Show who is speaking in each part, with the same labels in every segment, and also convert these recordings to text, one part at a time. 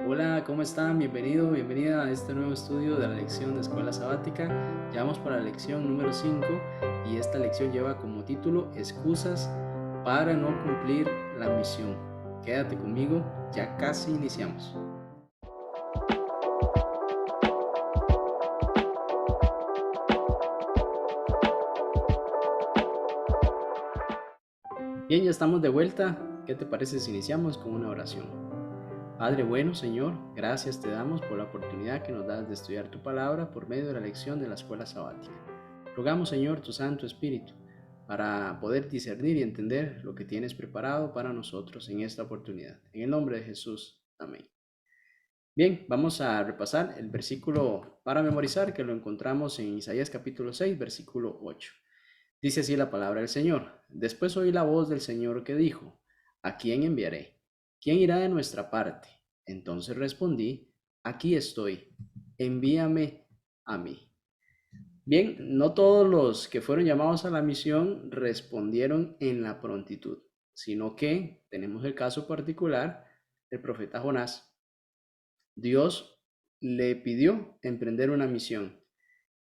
Speaker 1: Hola, ¿cómo están? Bienvenido, bienvenida a este nuevo estudio de la lección de Escuela Sabática. Ya vamos para la lección número 5 y esta lección lleva como título Excusas para no cumplir la misión. Quédate conmigo, ya casi iniciamos. Bien, ya estamos de vuelta. ¿Qué te parece si iniciamos con una oración? Padre bueno, Señor, gracias te damos por la oportunidad que nos das de estudiar tu palabra por medio de la lección de la escuela sabática. Rogamos, Señor, tu Santo Espíritu, para poder discernir y entender lo que tienes preparado para nosotros en esta oportunidad. En el nombre de Jesús. Amén. Bien, vamos a repasar el versículo para memorizar que lo encontramos en Isaías capítulo 6, versículo 8. Dice así la palabra del Señor. Después oí la voz del Señor que dijo, ¿a quién enviaré? ¿Quién irá de nuestra parte? Entonces respondí, aquí estoy, envíame a mí. Bien, no todos los que fueron llamados a la misión respondieron en la prontitud, sino que tenemos el caso particular del profeta Jonás. Dios le pidió emprender una misión.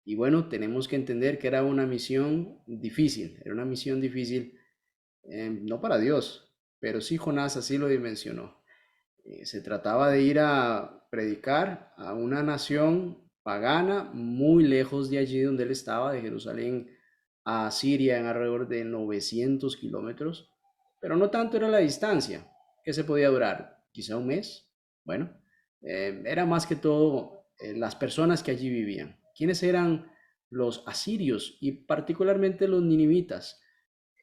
Speaker 1: Y bueno, tenemos que entender que era una misión difícil, era una misión difícil, no para Dios, pero sí Jonás así lo dimensionó. Se trataba de ir a predicar a una nación pagana muy lejos de allí donde él estaba, de Jerusalén a Siria en alrededor de 900 kilómetros, pero no tanto era la distancia, que se podía durar, quizá un mes. Bueno, era más que todo las personas que allí vivían. ¿Quiénes eran los asirios y particularmente los ninivitas?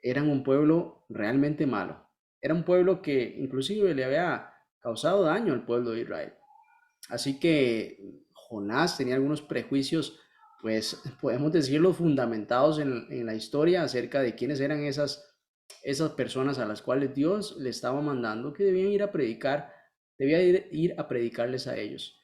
Speaker 1: Eran un pueblo realmente malo. Era un pueblo que inclusive le había causado daño al pueblo de Israel. Así que Jonás tenía algunos prejuicios, pues podemos decirlo, fundamentados en la historia acerca de quiénes eran esas personas a las cuales Dios le estaba mandando que debían ir a predicar, debía ir a predicarles a ellos.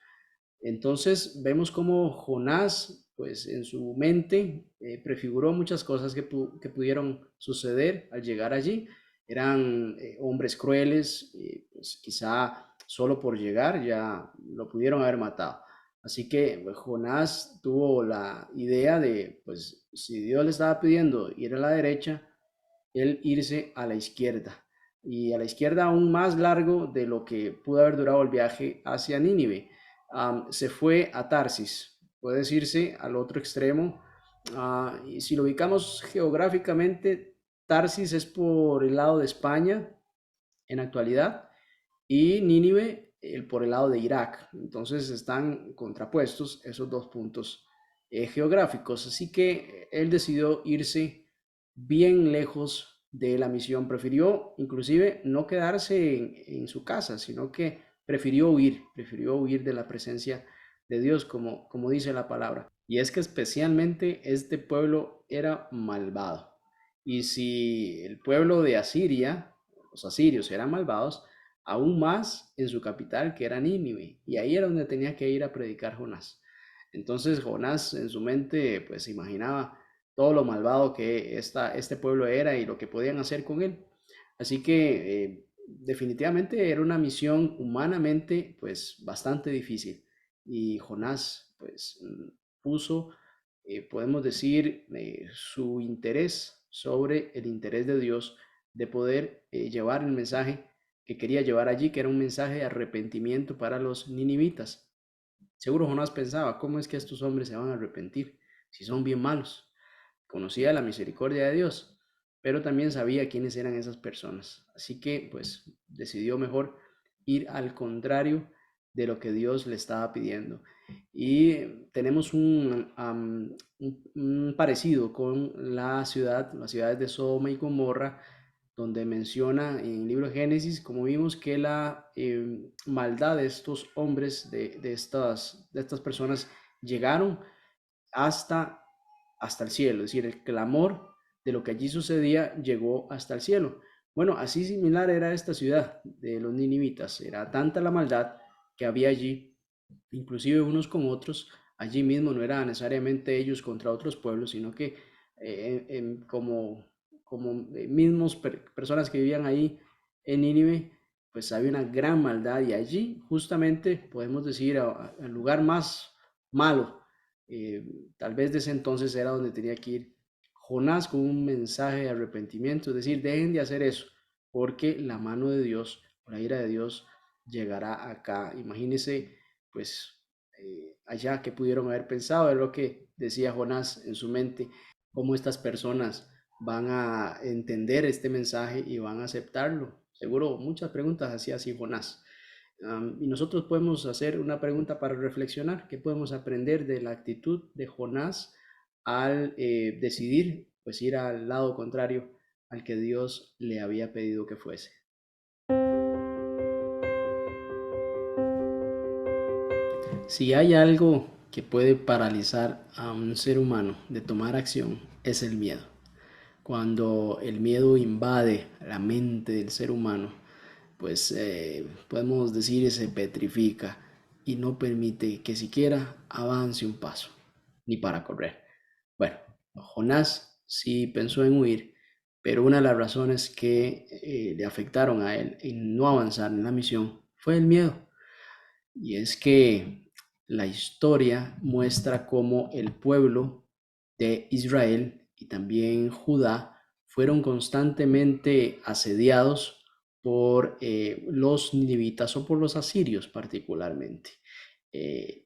Speaker 1: Entonces vemos cómo Jonás, pues en su mente, prefiguró muchas cosas que pudieron suceder al llegar allí. Eran hombres crueles, pues quizá solo por llegar ya lo pudieron haber matado. Así que pues, Jonás tuvo la idea de, pues si Dios le estaba pidiendo ir a la derecha, él irse a la izquierda. Y a la izquierda aún más largo de lo que pudo haber durado el viaje hacia Nínive. Se fue a Tarsis, puede decirse al otro extremo. Y si lo ubicamos geográficamente, Tarsis es por el lado de España en actualidad y Nínive por el lado de Irak. Entonces están contrapuestos esos dos puntos geográficos. Así que él decidió irse bien lejos de la misión. Prefirió inclusive no quedarse en su casa, sino que prefirió huir de la presencia de Dios, como dice la palabra. Y es que especialmente este pueblo era malvado. Y si el pueblo de Asiria, los asirios eran malvados, aún más en su capital que era Nínive. Y ahí era donde tenía que ir a predicar Jonás. Entonces Jonás en su mente pues imaginaba todo lo malvado que este pueblo era y lo que podían hacer con él. Así que definitivamente era una misión humanamente pues bastante difícil. Y Jonás pues puso, podemos decir, su interés sobre el interés de Dios de poder llevar el mensaje que quería llevar allí, que era un mensaje de arrepentimiento para los ninivitas. Seguro Jonás pensaba, ¿cómo es que estos hombres se van a arrepentir si son bien malos? Conocía la misericordia de Dios, pero también sabía quiénes eran esas personas. Así que pues decidió mejor ir al contrario de lo que Dios le estaba pidiendo. Y tenemos un parecido con las ciudades de Sodoma y Gomorra, donde menciona en el libro de Génesis, como vimos, que la maldad de estos hombres, de estas personas, llegaron hasta, hasta el cielo, es decir, el clamor de lo que allí sucedía llegó hasta el cielo. Bueno, así similar era esta ciudad de los ninivitas, era tanta la maldad que había allí, inclusive unos con otros, allí mismo no era necesariamente ellos contra otros pueblos, sino que como mismos personas que vivían ahí en Nínive, pues había una gran maldad y allí justamente podemos decir al lugar más malo, eh, tal vez de ese entonces era donde tenía que ir Jonás con un mensaje de arrepentimiento, es decir, dejen de hacer eso, porque la mano de Dios, la ira de Dios llegará acá. Imagínense, pues allá que pudieron haber pensado, es lo que decía Jonás en su mente, cómo estas personas van a entender este mensaje y van a aceptarlo. Seguro muchas preguntas hacía así Jonás. Y nosotros podemos hacer una pregunta para reflexionar. ¿Qué podemos aprender de la actitud de Jonás al decidir pues ir al lado contrario al que Dios le había pedido que fuese? Si hay algo que puede paralizar a un ser humano de tomar acción, es el miedo. Cuando el miedo invade la mente del ser humano, pues podemos decir se petrifica y no permite que siquiera avance un paso, ni para correr. Bueno, Jonás sí pensó en huir, pero una de las razones que le afectaron a él en no avanzar en la misión fue el miedo. Y es que la historia muestra cómo el pueblo de Israel y también Judá fueron constantemente asediados por los ninivitas o por los asirios particularmente.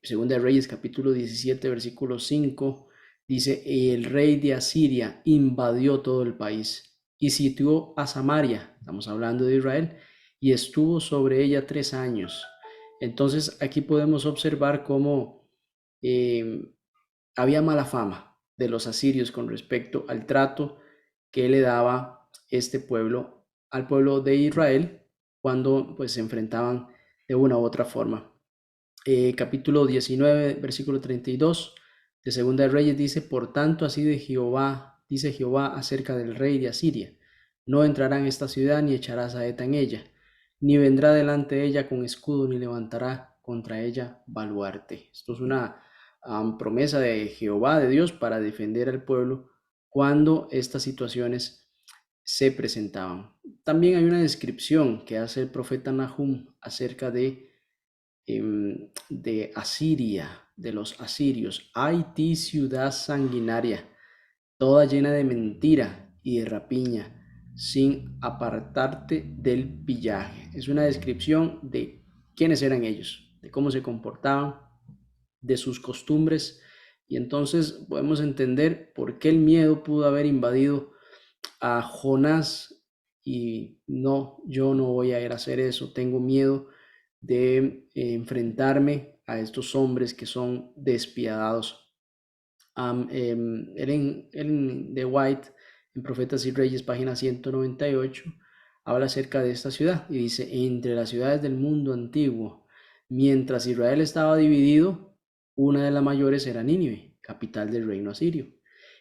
Speaker 1: Segunda de Reyes capítulo 17 versículo 5 dice, el rey de Asiria invadió todo el país y sitió a Samaria, estamos hablando de Israel, y estuvo sobre ella 3 años. Entonces aquí podemos observar cómo eh, había mala fama de los asirios con respecto al trato que le daba este pueblo al pueblo de Israel cuando pues se enfrentaban de una u otra forma. Capítulo 19, versículo 32 de Segunda de Reyes dice, por tanto así de Jehová, dice Jehová acerca del rey de Asiria, no entrará en esta ciudad ni echará saeta en ella, ni vendrá delante de ella con escudo, ni levantará contra ella baluarte. Esto es una promesa de Jehová, de Dios, para defender al pueblo cuando estas situaciones se presentaban. También hay una descripción que hace el profeta Nahum acerca de Asiria, de los asirios. Ay ti, ciudad sanguinaria, toda llena de mentira y de rapiña, sin apartarte del pillaje. Es una descripción de quiénes eran ellos, de cómo se comportaban, de sus costumbres, y entonces podemos entender por qué el miedo pudo haber invadido a Jonás y no, yo no voy a ir a hacer eso, tengo miedo de enfrentarme a estos hombres que son despiadados. Ellen de White, en Profetas y Reyes, página 198, habla acerca de esta ciudad y dice, entre las ciudades del mundo antiguo, mientras Israel estaba dividido, una de las mayores era Nínive, capital del reino asirio.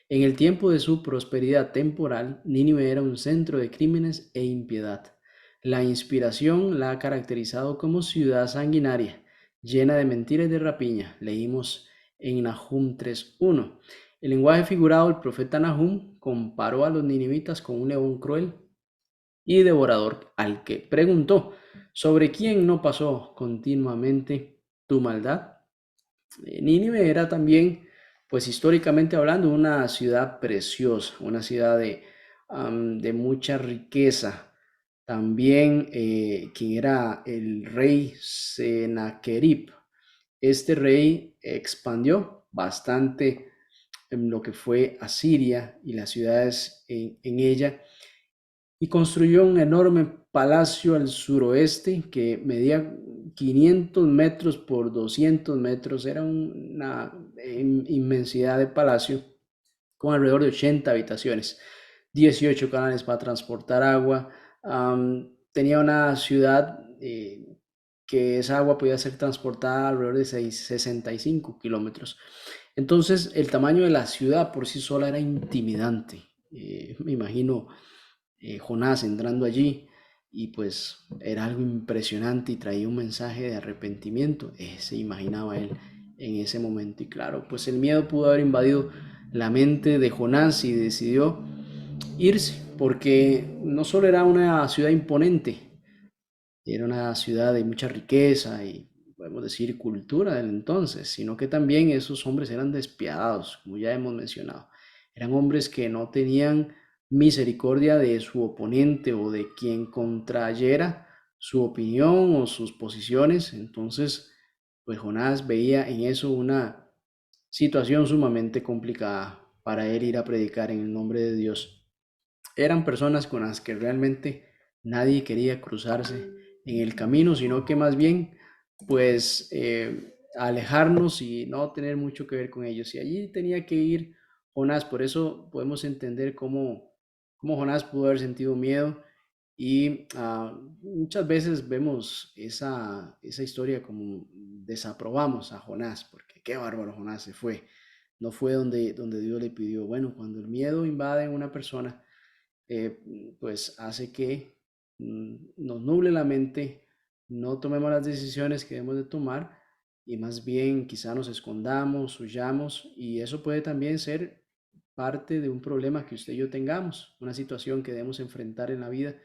Speaker 1: En el tiempo de su prosperidad temporal, Nínive era un centro de crímenes e impiedad. La inspiración la ha caracterizado como ciudad sanguinaria, llena de mentiras y de rapiña. Leímos en Nahum 3:1. El lenguaje figurado del profeta Nahum comparó a los ninivitas con un león cruel y devorador, al que preguntó, ¿sobre quién no pasó continuamente tu maldad? Nínive era también, pues históricamente hablando, una ciudad preciosa, una ciudad de mucha riqueza. También quien era el rey Sennacherib. Este rey expandió bastante en lo que fue Asiria y las ciudades en ella y construyó un enorme palacio al suroeste que medía 500 metros por 200 metros. Era una inmensidad de palacio con alrededor de 80 habitaciones, 18 canales para transportar agua. Tenía una ciudad que esa agua podía ser transportada alrededor de 65 kilómetros. Entonces, el tamaño de la ciudad por sí sola era intimidante. Me imagino Jonás entrando allí y pues era algo impresionante y traía un mensaje de arrepentimiento. Se imaginaba él en ese momento. Y claro, pues el miedo pudo haber invadido la mente de Jonás y decidió irse porque no solo era una ciudad imponente, Era una ciudad de mucha riqueza y, podemos decir, cultura del entonces, sino que también esos hombres eran despiadados, como ya hemos mencionado. Eran hombres que no tenían misericordia de su oponente o de quien contrayera su opinión o sus posiciones. Entonces, pues Jonás veía en eso una situación sumamente complicada para él ir a predicar en el nombre de Dios. Eran personas con las que realmente nadie quería cruzarse en el camino, sino que más bien, pues, alejarnos y no tener mucho que ver con ellos. Y allí tenía que ir Jonás. Por eso podemos entender cómo Jonás pudo haber sentido miedo. Y muchas veces vemos esa historia como desaprobamos a Jonás, porque qué bárbaro, Jonás se fue. No fue donde Dios le pidió. Bueno, cuando el miedo invade a una persona, pues hace que nos nuble la mente, no tomemos las decisiones que debemos de tomar y más bien quizá nos escondamos, huyamos, y eso puede también ser parte de un problema que usted y yo tengamos, una situación que debemos enfrentar en la vida,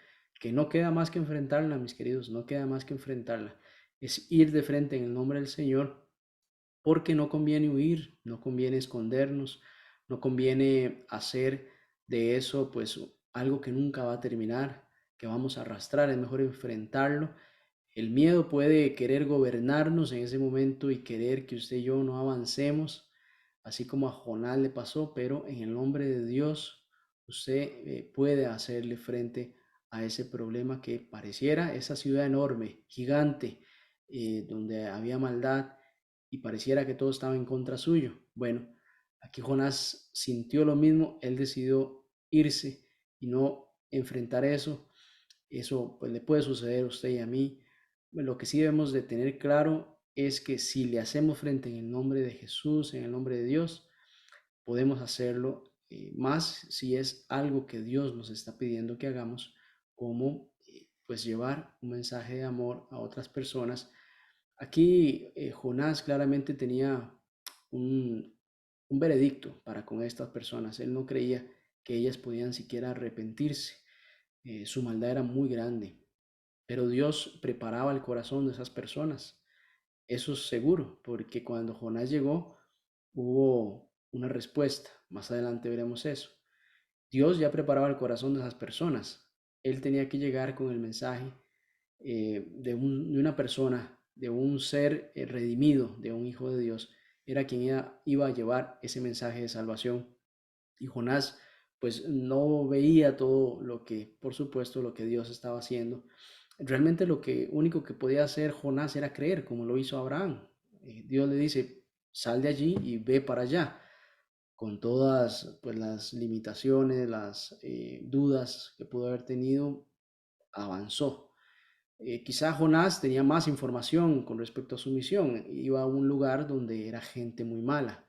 Speaker 1: que no queda más que enfrentarla, mis queridos, no queda más que enfrentarla. Es ir de frente en el nombre del Señor, porque no conviene huir, no conviene escondernos, no conviene hacer de eso pues algo que nunca va a terminar, que vamos a arrastrar. Es mejor enfrentarlo. El miedo puede querer gobernarnos en ese momento y querer que usted y yo no avancemos, así como a Jonás le pasó, pero en el nombre de Dios usted puede hacerle frente a ese problema que pareciera esa ciudad enorme, gigante, donde había maldad y pareciera que todo estaba en contra suyo. Bueno, aquí Jonás sintió lo mismo, él decidió irse y no enfrentar eso. Eso pues le puede suceder a usted y a mí. Lo que sí debemos de tener claro es que si le hacemos frente en el nombre de Jesús, en el nombre de Dios, podemos hacerlo, más si es algo que Dios nos está pidiendo que hagamos, como pues llevar un mensaje de amor a otras personas. Aquí Jonás claramente tenía un, un veredicto para con estas personas. Él no creía que ellas podían siquiera arrepentirse. Su maldad era muy grande, pero Dios preparaba el corazón de esas personas. Eso es seguro, porque cuando Jonás llegó hubo una respuesta. Más adelante veremos eso. Dios ya preparaba el corazón de esas personas. Él tenía que llegar con el mensaje de una persona, de un ser redimido, de un hijo de Dios. Era quien iba a llevar ese mensaje de salvación. Y Jonás pues no veía todo lo que, por supuesto, lo que Dios estaba haciendo. Realmente lo que único que podía hacer Jonás era creer, como lo hizo Abraham. Dios le dice, sal de allí y ve para allá, con todas pues las limitaciones, las dudas que pudo haber tenido, avanzó. Quizá Jonás tenía más información con respecto a su misión, iba a un lugar donde era gente muy mala.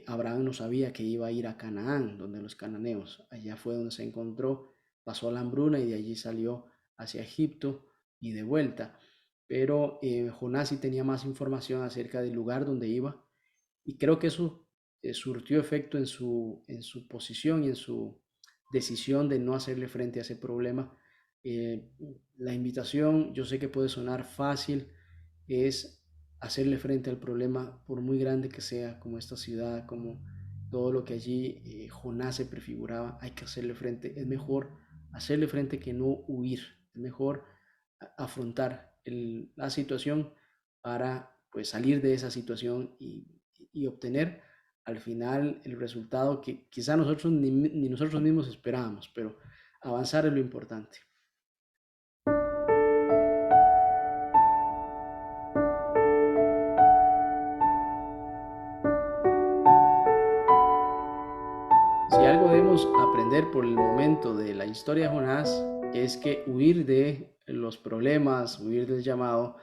Speaker 1: Abraham no sabía que iba a ir a Canaán, donde los cananeos, allá fue donde se encontró, pasó la hambruna y de allí salió hacia Egipto y de vuelta. Pero Jonás sí tenía más información acerca del lugar donde iba, y creo que eso surtió efecto en su posición y en su decisión de no hacerle frente a ese problema. Eh, la invitación, yo sé que puede sonar fácil, es hacerle frente al problema, por muy grande que sea, como esta ciudad, como todo lo que allí Jonás se prefiguraba. Hay que hacerle frente. Es mejor hacerle frente que no huir. Es mejor afrontar la situación para pues salir de esa situación y obtener al final el resultado que quizá nosotros ni nosotros mismos esperábamos, pero avanzar es lo importante. Si algo debemos aprender por el momento de la historia de Jonás, es que huir de los problemas, huir del llamado,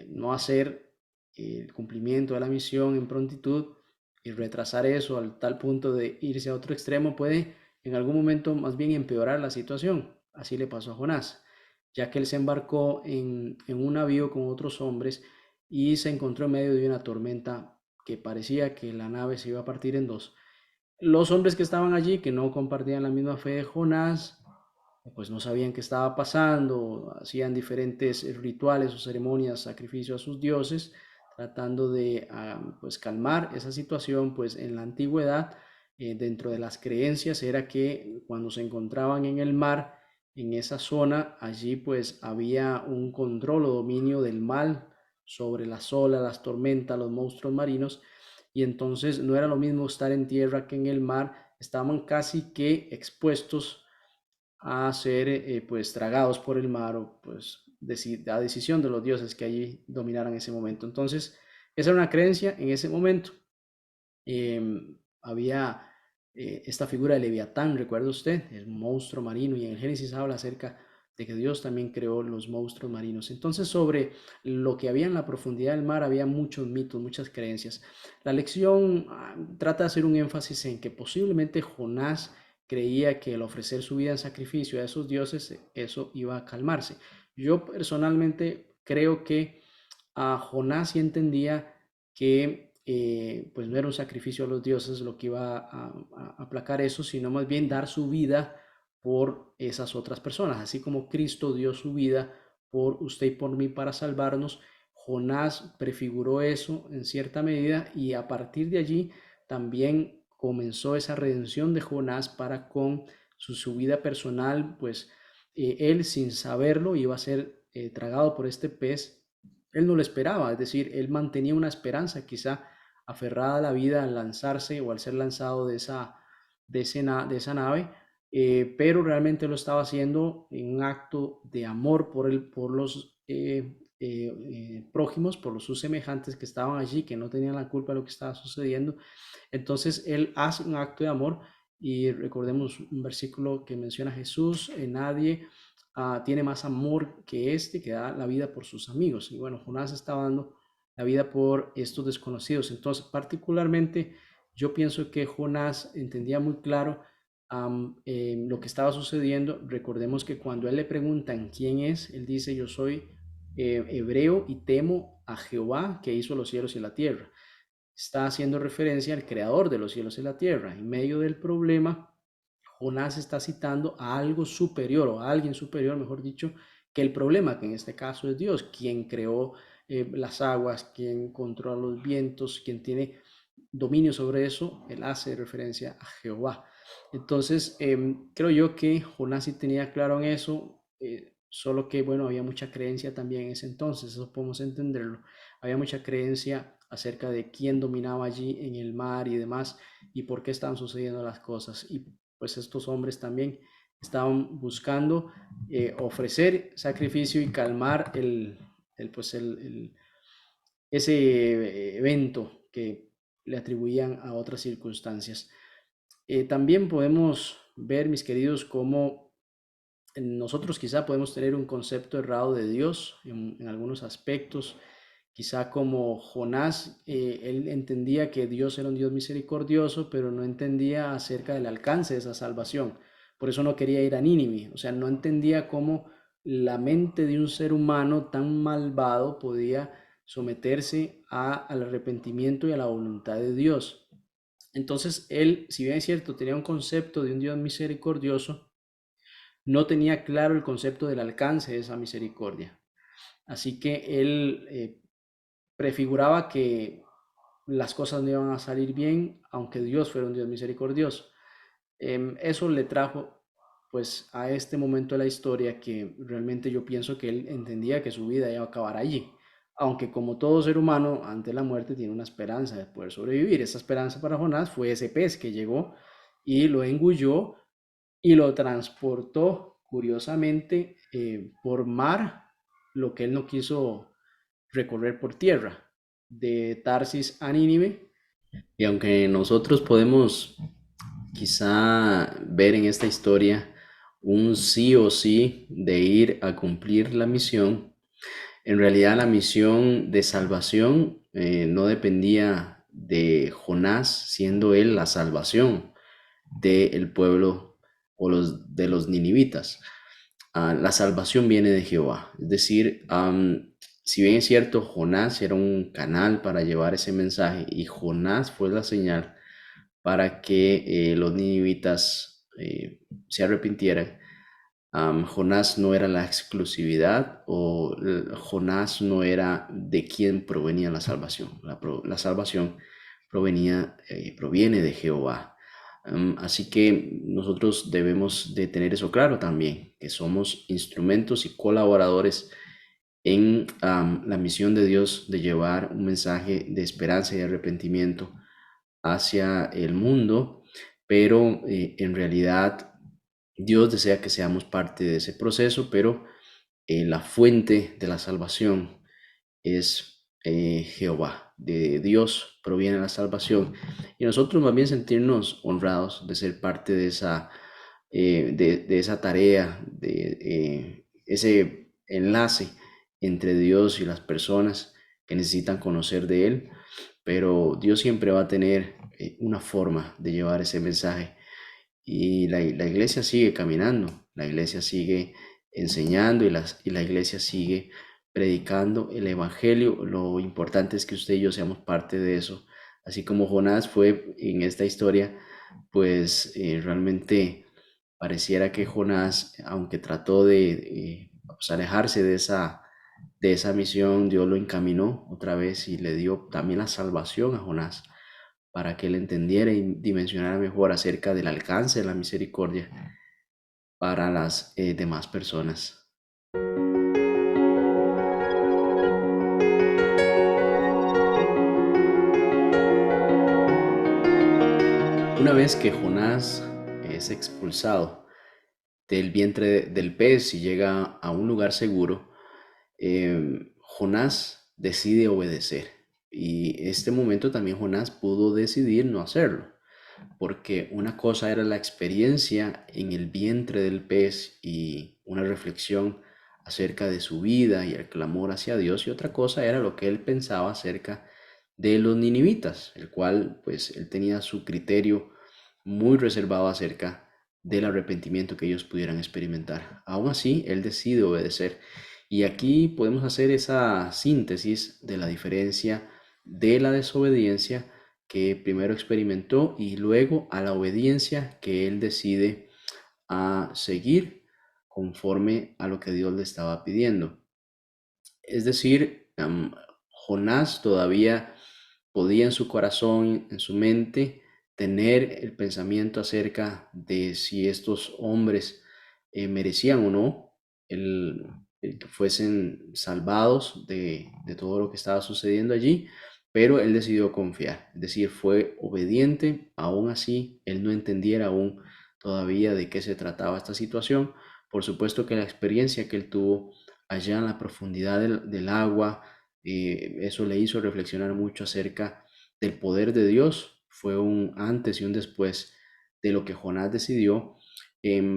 Speaker 1: no hacer el cumplimiento de la misión en prontitud y retrasar eso al tal punto de irse a otro extremo, puede en algún momento más bien empeorar la situación. Así le pasó a Jonás, ya que él se embarcó en un navío con otros hombres y se encontró en medio de una tormenta que parecía que la nave se iba a partir en dos. Los hombres que estaban allí, que no compartían la misma fe de Jonás, pues no sabían qué estaba pasando, hacían diferentes rituales o ceremonias, sacrificios a sus dioses, tratando de pues calmar esa situación. Pues en la antigüedad, dentro de las creencias era que cuando se encontraban en el mar, en esa zona, allí pues había un control o dominio del mal sobre las olas, las tormentas, los monstruos marinos, y entonces no era lo mismo estar en tierra que en el mar, estaban casi que expuestos a ser pues tragados por el mar, o pues a decisión de los dioses que allí dominaran ese momento. Entonces, esa era una creencia en ese momento. Había esta figura de Leviatán, ¿recuerda usted? Es un monstruo marino, y en el Génesis habla acerca de que Dios también creó los monstruos marinos. Entonces, sobre lo que había en la profundidad del mar había muchos mitos, muchas creencias. La lección trata de hacer un énfasis en que posiblemente Jonás creía que al ofrecer su vida en sacrificio a esos dioses, eso iba a calmarse. Yo personalmente creo que Jonás sí entendía que pues no era un sacrificio a los dioses lo que iba a aplacar eso, sino más bien dar su vida por esas otras personas. Así como Cristo dio su vida por usted y por mí para salvarnos, Jonás prefiguró eso en cierta medida, y a partir de allí también comenzó esa redención de Jonás para con su vida personal. Pues él, sin saberlo, iba a ser tragado por este pez. Él no lo esperaba, es decir, él mantenía una esperanza quizá aferrada a la vida al lanzarse o al ser lanzado de esa nave, pero realmente lo estaba haciendo en un acto de amor por los prójimos, por sus semejantes que estaban allí, que no tenían la culpa de lo que estaba sucediendo. Entonces él hace un acto de amor, y recordemos un versículo que menciona Jesús: nadie tiene más amor que este, que da la vida por sus amigos. Y bueno, Jonás estaba dando la vida por estos desconocidos. Entonces, particularmente, yo pienso que Jonás entendía muy claro lo que estaba sucediendo. Recordemos que cuando él le preguntan quién es, él dice: yo soy hebreo y temo a Jehová, que hizo los cielos y la tierra. Está haciendo referencia al creador de los cielos y la tierra. En medio del problema, Jonás está citando a algo superior, o a alguien superior, mejor dicho, que el problema, que en este caso es Dios, quien creó las aguas, quien controla los vientos, quien tiene dominio sobre eso. Él hace referencia a Jehová. Entonces, creo yo que Jonás sí tenía claro en eso, solo que, bueno, había mucha creencia también en ese entonces, eso podemos entenderlo. Había mucha creencia acerca de quién dominaba allí en el mar y demás, y por qué estaban sucediendo las cosas. Y pues estos hombres también estaban buscando ofrecer sacrificio y calmar ese evento que le atribuían a otras circunstancias. También podemos ver, mis queridos, cómo nosotros quizá podemos tener un concepto errado de Dios en algunos aspectos. Quizá como Jonás, él entendía que Dios era un Dios misericordioso, pero no entendía acerca del alcance de esa salvación. Por eso no quería ir a Nínive. O sea, no entendía cómo la mente de un ser humano tan malvado podía someterse al arrepentimiento y a la voluntad de Dios. Entonces él, si bien es cierto, tenía un concepto de un Dios misericordioso, no tenía claro el concepto del alcance de esa misericordia. Así que él prefiguraba que las cosas no iban a salir bien, aunque Dios fuera un Dios misericordioso. Eso le trajo pues a este momento de la historia, que realmente yo pienso que él entendía que su vida iba a acabar allí, aunque como todo ser humano ante la muerte tiene una esperanza de poder sobrevivir. Esa esperanza para Jonás fue ese pez que llegó y lo engulló y lo transportó curiosamente por mar, lo que él no quiso recorrer por tierra, de Tarsis a Nínive. Y aunque nosotros podemos quizá ver en esta historia un sí o sí de ir a cumplir la misión, en realidad la misión de salvación no dependía de Jonás, siendo él la salvación del pueblo o de los ninivitas. La salvación viene de Jehová. Es decir, si bien es cierto, Jonás era un canal para llevar ese mensaje, y Jonás fue la señal para que los ninivitas se arrepintieran, Jonás no era la exclusividad o Jonás no era de quién provenía la salvación. La salvación proviene de Jehová. Así que nosotros debemos de tener eso claro también, que somos instrumentos y colaboradores en la misión de Dios de llevar un mensaje de esperanza y de arrepentimiento hacia el mundo, pero en realidad Dios desea que seamos parte de ese proceso, pero la fuente de la salvación es Jehová. De Dios proviene la salvación y nosotros más bien sentirnos honrados de ser parte de de esa tarea, de ese enlace entre Dios y las personas que necesitan conocer de Él, pero Dios siempre va a tener una forma de llevar ese mensaje y la iglesia sigue caminando, la iglesia sigue enseñando y la iglesia sigue predicando el evangelio. Lo importante es que usted y yo seamos parte de eso. Así como Jonás fue en esta historia, pues realmente pareciera que Jonás, aunque trató de pues, alejarse de esa misión, Dios lo encaminó otra vez y le dio también la salvación a Jonás para que él entendiera y dimensionara mejor acerca del alcance de la misericordia para las demás personas. Una vez que Jonás es expulsado del vientre del pez y llega a un lugar seguro, Jonás decide obedecer. Y este momento también Jonás pudo decidir no hacerlo, porque una cosa era la experiencia en el vientre del pez y una reflexión acerca de su vida y el clamor hacia Dios, y otra cosa era lo que él pensaba acerca de los ninivitas, el cual pues él tenía su criterio muy reservado acerca del arrepentimiento que ellos pudieran experimentar. Aún así, él decide obedecer. Y aquí podemos hacer esa síntesis de la diferencia de la desobediencia que primero experimentó y luego a la obediencia que él decide a seguir conforme a lo que Dios le estaba pidiendo. Es decir, Jonás todavía podía en su corazón, en su mente, tener el pensamiento acerca de si estos hombres merecían o no el, el que fuesen salvados de todo lo que estaba sucediendo allí, pero él decidió confiar, es decir, fue obediente, aún así él no entendiera aún todavía de qué se trataba esta situación. Por supuesto que la experiencia que él tuvo allá en la profundidad del agua, eso le hizo reflexionar mucho acerca del poder de Dios. Fue un antes y un después de lo que Jonás decidió.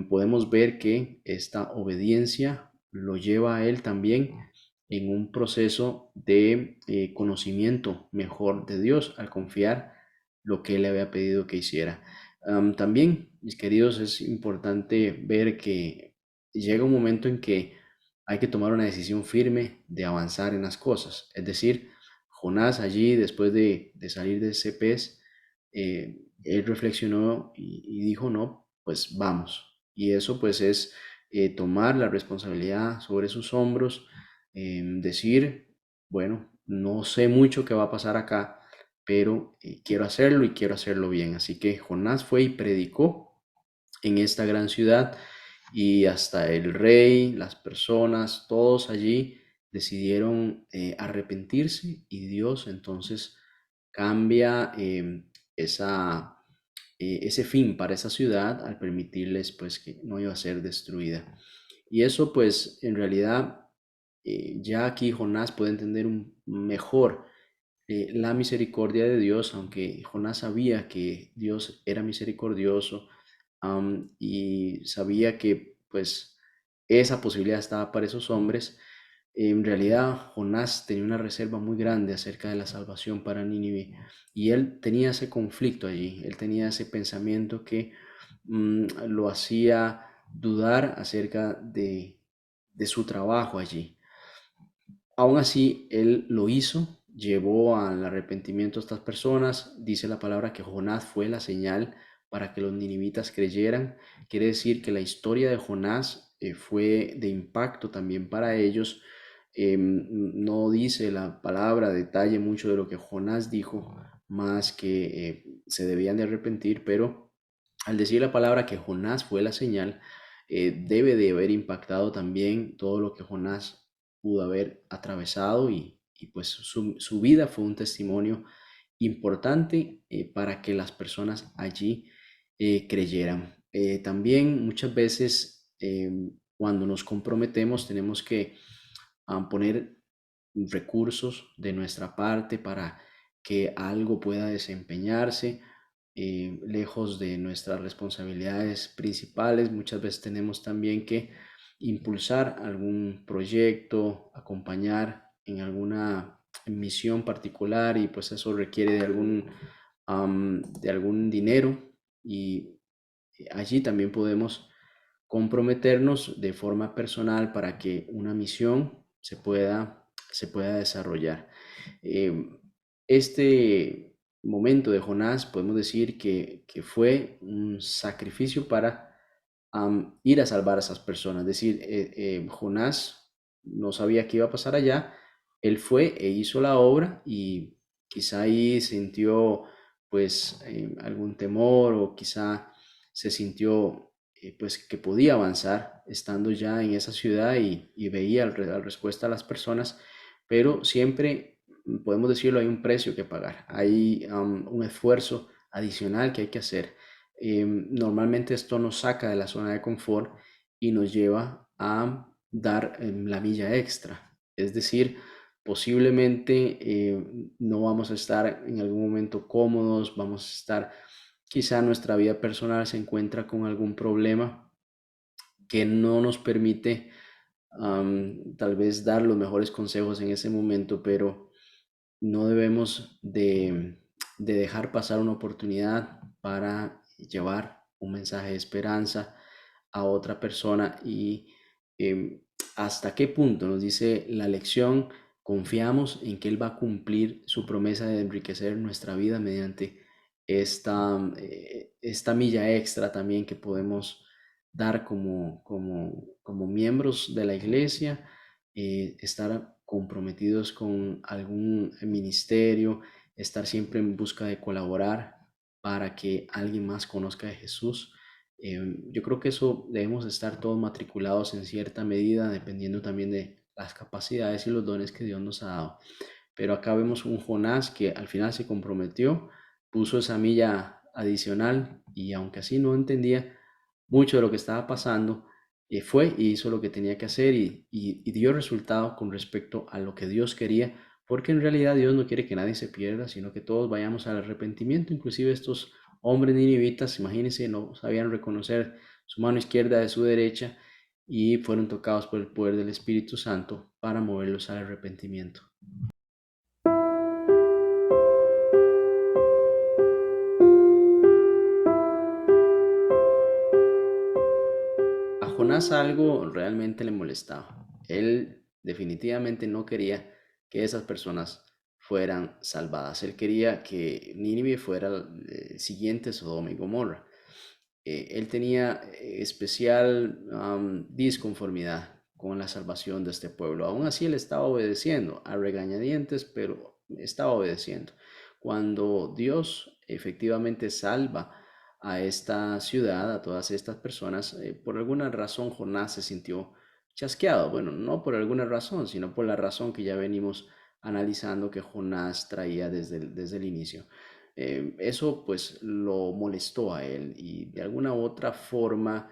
Speaker 1: Podemos ver que esta obediencia lo lleva a él también en un proceso de conocimiento mejor de Dios al confiar lo que él le había pedido que hiciera. También, mis queridos, es importante ver que llega un momento en que hay que tomar una decisión firme de avanzar en las cosas. Es decir, Jonás allí, después de salir de ese pez, él reflexionó y dijo, no, pues vamos. Y eso pues es tomar la responsabilidad sobre sus hombros, decir, bueno, no sé mucho qué va a pasar acá, pero quiero hacerlo y quiero hacerlo bien. Así que Jonás fue y predicó en esta gran ciudad y hasta el rey, las personas, todos allí decidieron arrepentirse y Dios entonces cambia ese fin para esa ciudad al permitirles pues que no iba a ser destruida. Y eso pues en realidad ya aquí Jonás puede entender mejor la misericordia de Dios, aunque Jonás sabía que Dios era misericordioso, y sabía que pues esa posibilidad estaba para esos hombres. En realidad Jonás tenía una reserva muy grande acerca de la salvación para Nínive y él tenía ese conflicto allí, él tenía ese pensamiento que lo hacía dudar acerca de su trabajo allí. Aún así, él lo hizo, llevó al arrepentimiento a estas personas. Dice la palabra que Jonás fue la señal para que los ninivitas creyeran. Quiere decir que la historia de Jonás fue de impacto también para ellos. No dice la palabra detalle mucho de lo que Jonás dijo, más que se debían de arrepentir, pero al decir la palabra que Jonás fue la señal, debe de haber impactado también todo lo que Jonás pudo haber atravesado y pues su vida fue un testimonio importante para que las personas allí creyeran. También muchas veces cuando nos comprometemos tenemos que poner recursos de nuestra parte para que algo pueda desempeñarse lejos de nuestras responsabilidades principales. Muchas veces tenemos también que impulsar algún proyecto, acompañar en alguna misión particular y pues eso requiere de algún dinero y allí también podemos comprometernos de forma personal para que una misión se pueda desarrollar. Eh, este momento de Jonás podemos decir que fue un sacrificio para ir a salvar a esas personas. Es decir, Jonás no sabía qué iba a pasar allá, él fue e hizo la obra y quizá ahí sintió pues algún temor o quizá se sintió pues que podía avanzar estando ya en esa ciudad y veía la respuesta a las personas, pero siempre podemos decirlo, hay un precio que pagar, hay un esfuerzo adicional que hay que hacer. Normalmente esto nos saca de la zona de confort y nos lleva a dar la milla extra. Es decir, posiblemente no vamos a estar en algún momento cómodos, vamos a estar, quizá nuestra vida personal se encuentra con algún problema que no nos permite tal vez dar los mejores consejos en ese momento, pero no debemos de dejar pasar una oportunidad para llevar un mensaje de esperanza a otra persona y em, hasta qué punto nos dice la lección, confiamos en que Él va a cumplir su promesa de enriquecer nuestra vida mediante esta milla extra también que podemos dar como miembros de la iglesia, estar comprometidos con algún ministerio, estar siempre en busca de colaborar para que alguien más conozca de Jesús. Yo creo que eso debemos estar todos matriculados en cierta medida, dependiendo también de las capacidades y los dones que Dios nos ha dado. Pero acá vemos un Jonás que al final se comprometió, puso esa milla adicional y aunque así no entendía mucho de lo que estaba pasando, fue y hizo lo que tenía que hacer y dio resultado con respecto a lo que Dios quería, porque en realidad Dios no quiere que nadie se pierda, sino que todos vayamos al arrepentimiento. Inclusive estos hombres ninivitas, imagínense, no sabían reconocer su mano izquierda de su derecha y fueron tocados por el poder del Espíritu Santo para moverlos al arrepentimiento. A Jonás algo realmente le molestaba. Él definitivamente no quería que esas personas fueran salvadas. Él quería que Nínive fuera el siguiente Sodoma y Gomorra. Él tenía especial disconformidad con la salvación de este pueblo. Aún así, él estaba obedeciendo a regañadientes, pero estaba obedeciendo. Cuando Dios efectivamente salva a esta ciudad, a todas estas personas, por alguna razón Jonás se sintió chasqueado. Bueno, no por alguna razón, sino por la razón que ya venimos analizando que Jonás traía desde el inicio. Eso pues lo molestó a él y de alguna u otra forma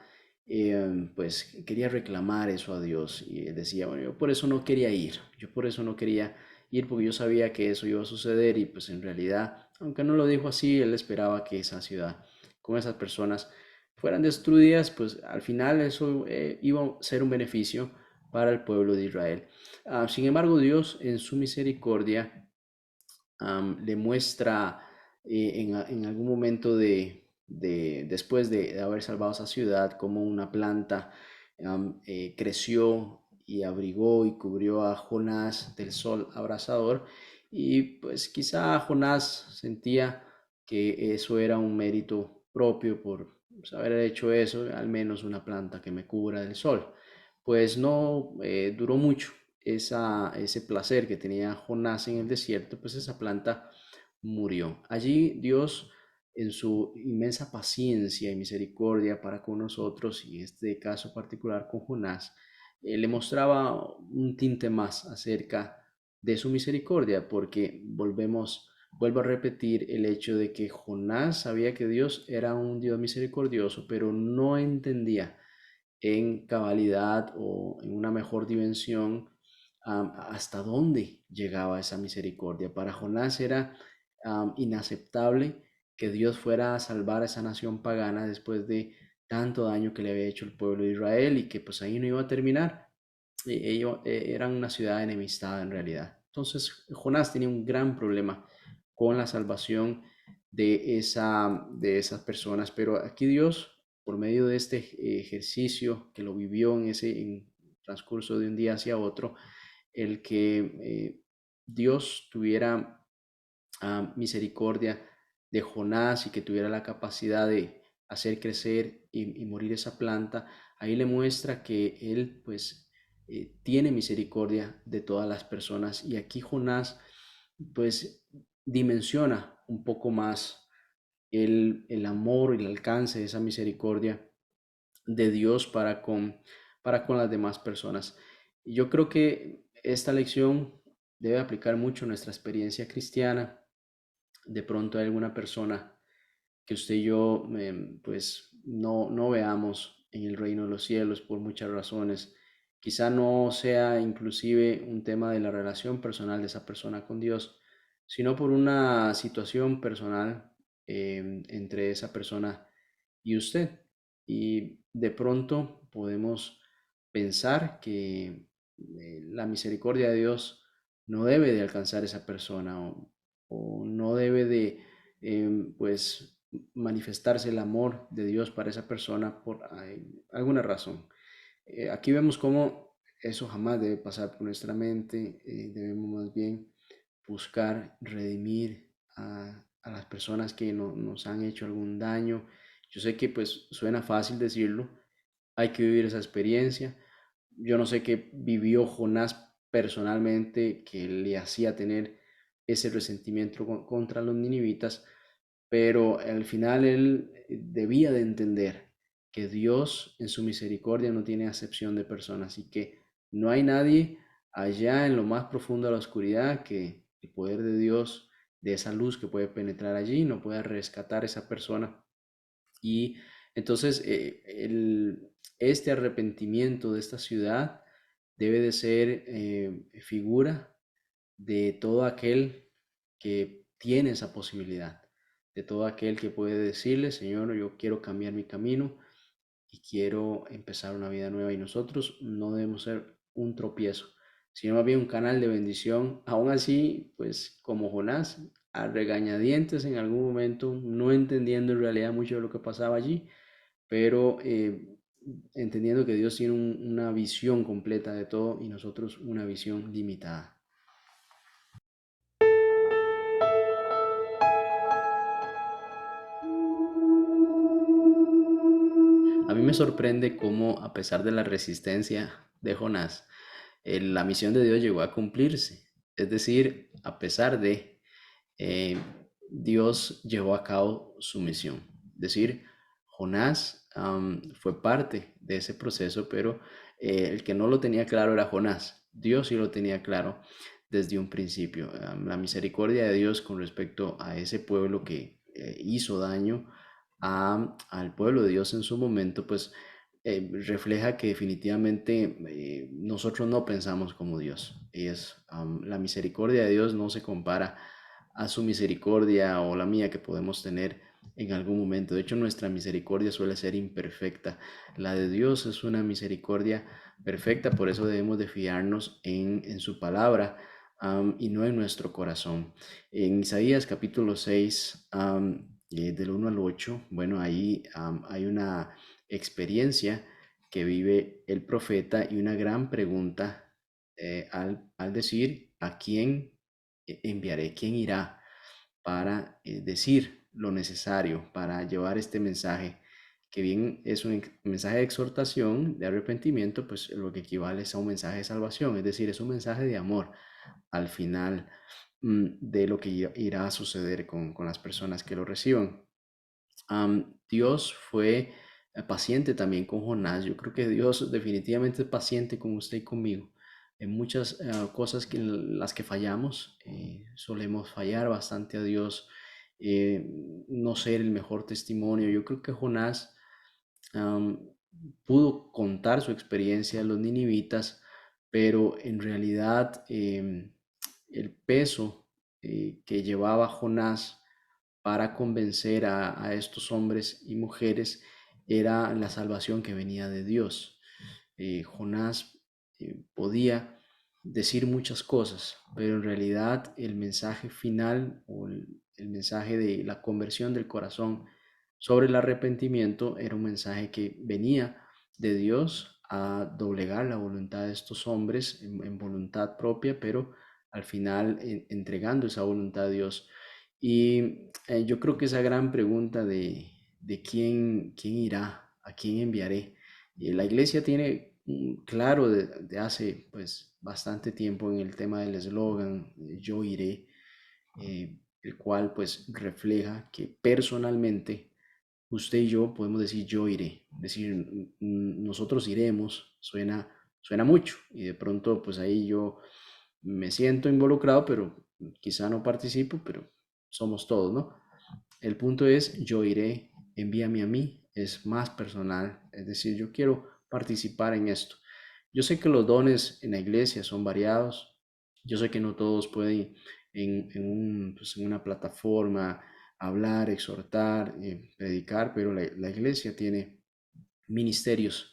Speaker 1: pues quería reclamar eso a Dios y decía, bueno, yo por eso no quería ir, yo por eso no quería ir porque yo sabía que eso iba a suceder y pues en realidad, aunque no lo dijo así, él esperaba que esa ciudad con esas personas fueran destruidas, pues al final eso iba a ser un beneficio para el pueblo de Israel. Sin embargo, Dios en su misericordia le muestra en algún momento después de haber salvado esa ciudad, como una planta creció y abrigó y cubrió a Jonás del sol abrasador. Y pues quizá Jonás sentía que eso era un mérito propio por pues, haber hecho eso, al menos una planta que me cubra del sol. Pues no duró mucho ese placer que tenía Jonás en el desierto, pues esa planta murió. Allí Dios, en su inmensa paciencia y misericordia para con nosotros, y en este caso particular con Jonás, le mostraba un tinte más acerca de su misericordia, porque vuelvo a repetir el hecho de que Jonás sabía que Dios era un Dios misericordioso, pero no entendía en cabalidad o en una mejor dimensión hasta dónde llegaba esa misericordia. Para Jonás era inaceptable que Dios fuera a salvar a esa nación pagana después de tanto daño que le había hecho el pueblo de Israel, y que pues ahí no iba a terminar. Ellos eran una ciudad enemistada en realidad. Entonces Jonás tenía un gran problema con la salvación de esas personas, pero aquí Dios, por medio de este ejercicio que lo vivió en transcurso de un día hacia otro, el que Dios tuviera misericordia de Jonás y que tuviera la capacidad de hacer crecer y morir esa planta, ahí le muestra que él pues tiene misericordia de todas las personas. Y aquí Jonás pues dimensiona un poco más el amor y el alcance de esa misericordia de Dios para con las demás personas. Y yo creo que esta lección debe aplicar mucho a nuestra experiencia cristiana. De pronto hay alguna persona que usted y yo pues no veamos en el reino de los cielos por muchas razones. Quizá no sea inclusive un tema de la relación personal de esa persona con Dios, sino por una situación personal entre esa persona y usted. Y de pronto podemos pensar que la misericordia de Dios no debe de alcanzar a esa persona, o no debe de pues manifestarse el amor de Dios para esa persona por alguna razón. Aquí vemos cómo eso jamás debe pasar por nuestra mente. Debemos más bien buscar redimir a las personas que nos han hecho algún daño. Yo sé que pues suena fácil decirlo, hay que vivir esa experiencia. Yo no sé qué vivió Jonás personalmente que le hacía tener ese resentimiento contra los ninivitas, pero al final él debía de entender que Dios en su misericordia no tiene acepción de personas, y que no hay nadie allá en lo más profundo de la oscuridad que el poder de Dios, de esa luz que puede penetrar allí, no pueda rescatar a esa persona. Y entonces este arrepentimiento de esta ciudad debe de ser figura de todo aquel que tiene esa posibilidad, de todo aquel que puede decirle: Señor, yo quiero cambiar mi camino y quiero empezar una vida nueva. Y nosotros no debemos ser un tropiezo, sino más bien un canal de bendición. Aún así, pues como Jonás, a regañadientes en algún momento, no entendiendo en realidad mucho de lo que pasaba allí, pero entendiendo que Dios tiene una visión completa de todo y nosotros una visión limitada. A mí me sorprende cómo, a pesar de la resistencia de Jonás, la misión de Dios llegó a cumplirse. Es decir, a pesar de eh, Dios llevó a cabo su misión. Es decir, Jonás fue parte de ese proceso, pero el que no lo tenía claro era Jonás. Dios sí lo tenía claro desde un principio. La misericordia de Dios con respecto a ese pueblo que hizo daño al pueblo de Dios en su momento, pues refleja que definitivamente nosotros no pensamos como Dios. La misericordia de Dios no se compara a su misericordia o la mía que podemos tener en algún momento. De hecho, nuestra misericordia suele ser imperfecta. La de Dios es una misericordia perfecta, por eso debemos de fiarnos en su palabra y no en nuestro corazón. En Isaías capítulo 6, del 1 al 8, bueno, ahí hay una experiencia que vive el profeta y una gran pregunta al decir: ¿a quién enviaré? ¿Quién irá para decir lo necesario, para llevar este mensaje que bien es un mensaje de exhortación, de arrepentimiento, pues lo que equivale es a un mensaje de salvación, es decir, es un mensaje de amor al final de lo que irá a suceder con las personas que lo reciban. Dios fue paciente también con Jonás. Yo creo que Dios definitivamente es paciente con usted y conmigo. En muchas cosas en las que fallamos, solemos fallar bastante a Dios, no ser el mejor testimonio. Yo creo que Jonás am, pudo contar su experiencia a los ninivitas, pero en realidad el peso que llevaba Jonás para convencer a estos hombres y mujeres era la salvación que venía de Dios. Jonás podía decir muchas cosas, pero en realidad el mensaje final o el mensaje de la conversión del corazón sobre el arrepentimiento era un mensaje que venía de Dios a doblegar la voluntad de estos hombres en voluntad propia, pero al final entregando esa voluntad a Dios. Y yo creo que esa gran pregunta de quién irá, a quién enviaré. La iglesia tiene claro de hace pues bastante tiempo en el tema del eslogan yo iré, el cual pues refleja que personalmente usted y yo podemos decir yo iré, decir nosotros iremos, suena mucho y de pronto pues ahí yo me siento involucrado, pero quizá no participo, pero somos todos, ¿no? El punto es yo iré, envíame a mí, es más personal, es decir, yo quiero participar en esto. Yo sé que los dones en la iglesia son variados, yo sé que no todos pueden pues, en una plataforma hablar, exhortar, predicar, pero la iglesia tiene ministerios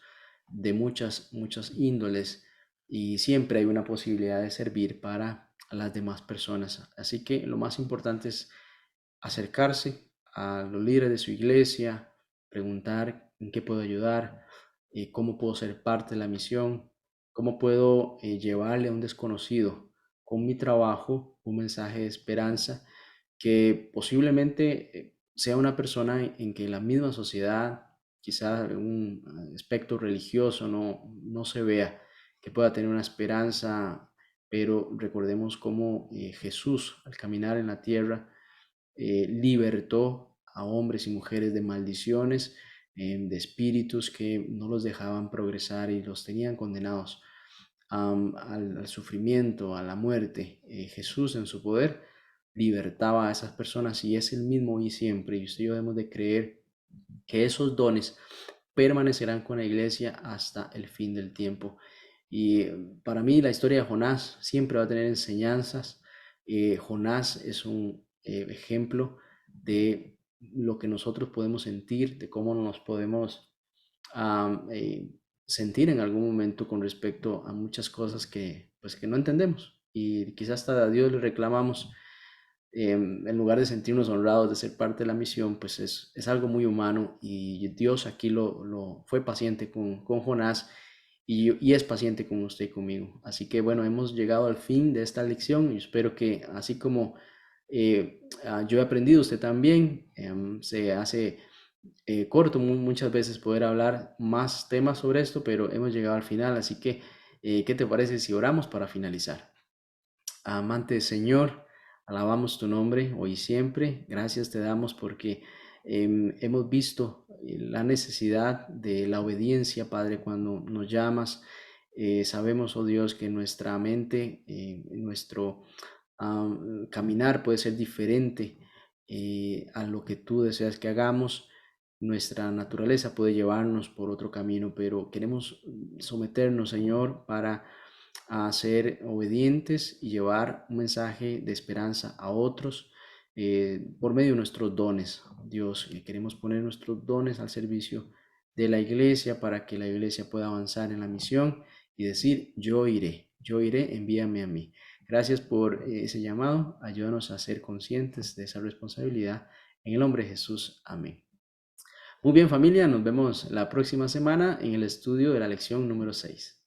Speaker 1: de muchas índoles y siempre hay una posibilidad de servir para las demás personas. Así que lo más importante es acercarse a los líderes de su iglesia, preguntar en qué puedo ayudar, cómo puedo ser parte de la misión, cómo puedo llevarle a un desconocido con mi trabajo un mensaje de esperanza que posiblemente sea una persona en que la misma sociedad, quizás un aspecto religioso, no se vea, que pueda tener una esperanza, pero recordemos cómo Jesús al caminar en la tierra libertó a hombres y mujeres de maldiciones, de espíritus que no los dejaban progresar y los tenían condenados al sufrimiento, a la muerte. Jesús en su poder libertaba a esas personas y es el mismo hoy y siempre. Y usted y yo debemos de creer que esos dones permanecerán con la iglesia hasta el fin del tiempo. Y para mí la historia de Jonás siempre va a tener enseñanzas. Jonás es un ejemplo de lo que nosotros podemos sentir, de cómo nos podemos sentir en algún momento con respecto a muchas cosas pues, que no entendemos. Y quizás hasta a Dios le reclamamos en lugar de sentirnos honrados de ser parte de la misión, pues es algo muy humano y Dios aquí fue paciente con Jonás y es paciente con usted y conmigo. Así que bueno, hemos llegado al fin de esta lección y espero que así como yo he aprendido, usted también se hace corto muchas veces poder hablar más temas sobre esto, pero hemos llegado al final, así que ¿qué te parece si oramos para finalizar? Amante Señor, alabamos tu nombre hoy y siempre. Gracias te damos porque hemos visto la necesidad de la obediencia, Padre, cuando nos llamas. Sabemos, oh Dios, que nuestra mente, nuestro caminar puede ser diferente a lo que tú deseas que hagamos. Nuestra naturaleza puede llevarnos por otro camino, pero queremos someternos, Señor, para a ser obedientes y llevar un mensaje de esperanza a otros por medio de nuestros dones. Dios, queremos poner nuestros dones al servicio de la iglesia para que la iglesia pueda avanzar en la misión y decir, yo iré, envíame a mí. Gracias por ese llamado. Ayúdanos a ser conscientes de esa responsabilidad. En el nombre de Jesús. Amén. Muy bien, familia, nos vemos la próxima semana en el estudio de la lección número 6.